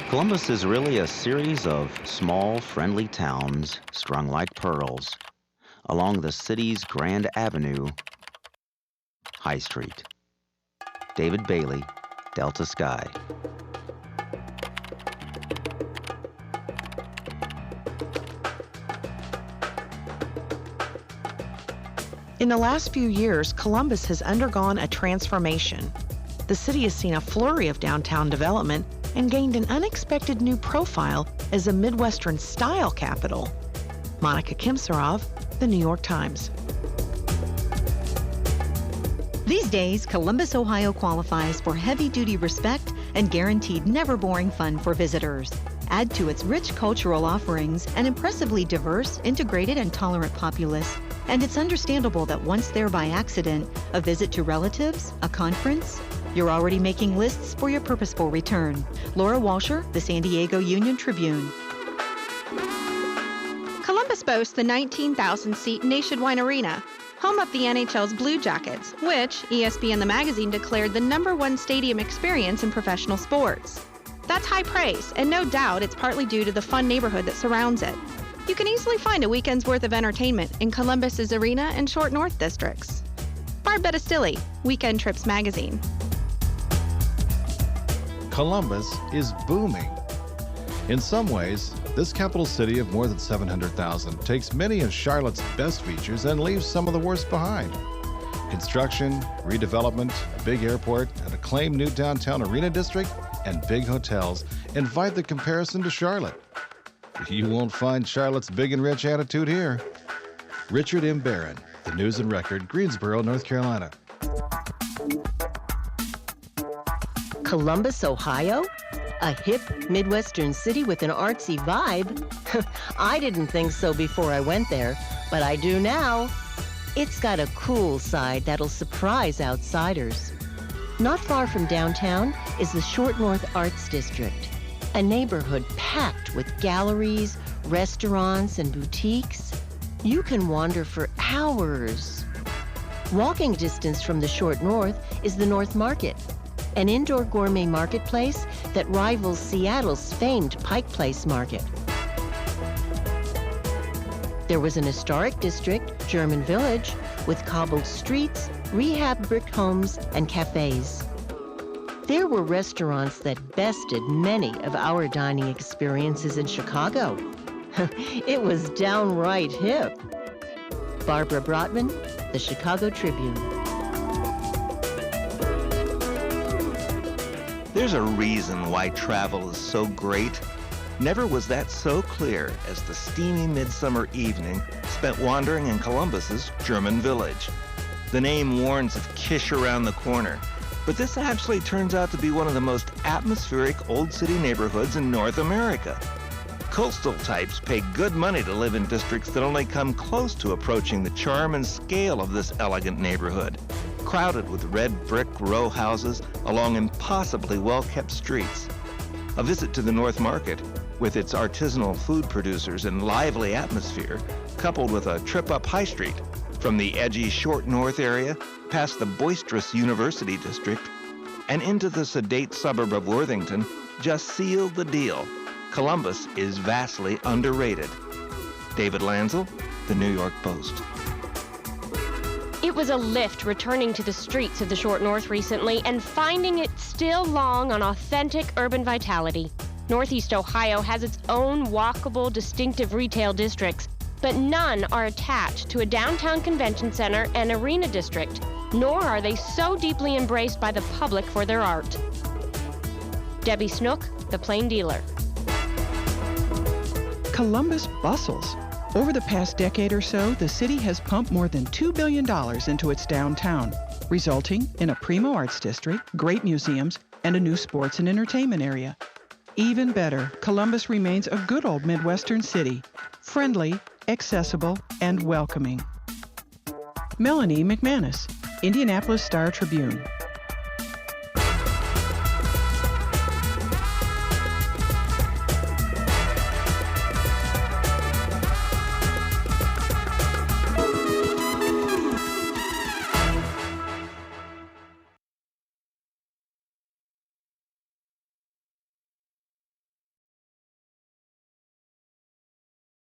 Columbus is really a series of small, friendly towns strung like pearls along the city's Grand Avenue, High Street. David Bailey, Delta Sky. In the last few years, Columbus has undergone a transformation. The city has seen a flurry of downtown development and gained an unexpected new profile as a Midwestern style capital. Monica Kimsarov, The New York Times. These days, Columbus, Ohio qualifies for heavy-duty respect and guaranteed never-boring fun for visitors. Add to its rich cultural offerings an impressively diverse, integrated, and tolerant populace, and it's understandable that once there by accident, a visit to relatives, a conference, you're already making lists for your purposeful return. Laura Walsher, The San Diego Union Tribune. Columbus boasts the 19,000-seat Nationwide Arena, home of the NHL's Blue Jackets, which ESPN the magazine declared the #1 stadium experience in professional sports. That's high praise, and no doubt it's partly due to the fun neighborhood that surrounds it. You can easily find a weekend's worth of entertainment in Columbus's Arena and Short North districts. Barb Bettistilli, Weekend Trips magazine. Columbus is booming. In some ways, this capital city of more than 700,000 takes many of Charlotte's best features and leaves some of the worst behind. Construction, redevelopment, a big airport, an acclaimed new downtown arena district, and big hotels invite the comparison to Charlotte. You won't find Charlotte's big and rich attitude here. Richard M. Barron, The News and Record, Greensboro, North Carolina. Columbus, Ohio? A hip Midwestern city with an artsy vibe? I didn't think so before I went there, but I do now. It's got a cool side that'll surprise outsiders. Not far from downtown is the Short North Arts District, a neighborhood packed with galleries, restaurants, and boutiques. You can wander for hours. Walking distance from the Short North is the North Market, an indoor gourmet marketplace that rivals Seattle's famed Pike Place Market. There was an historic district, German Village, with cobbled streets, rehab brick homes, and cafes. There were restaurants that bested many of our dining experiences in Chicago. It was downright hip. Barbara Brotman, The Chicago Tribune. There's a reason why travel is so great. Never was that so clear as the steamy midsummer evening spent wandering in Columbus's German Village. The name warns of Kish around the corner, but this actually turns out to be one of the most atmospheric old city neighborhoods in North America. Coastal types pay good money to live in districts that only come close to approaching the charm and scale of this elegant neighborhood, crowded with red brick row houses along impossibly well-kept streets. A visit to the North Market, with its artisanal food producers and lively atmosphere, coupled with a trip up High Street, from the edgy Short North area, past the boisterous University District, and into the sedate suburb of Worthington, just sealed the deal. Columbus is vastly underrated. David Lanzel, The New York Post. It was a lift returning to the streets of the Short North recently and finding it still long on authentic urban vitality. Northeast Ohio has its own walkable, distinctive retail districts, but none are attached to a downtown convention center and arena district, nor are they so deeply embraced by the public for their art. Debbie Snook, The Plain Dealer. Columbus bustles. Over the past decade or so, the city has pumped more than $2 billion into its downtown, resulting in a primo arts district, great museums, and a new sports and entertainment area. Even better, Columbus remains a good old Midwestern city, friendly, accessible, and welcoming. Melanie McManus, Indianapolis Star Tribune.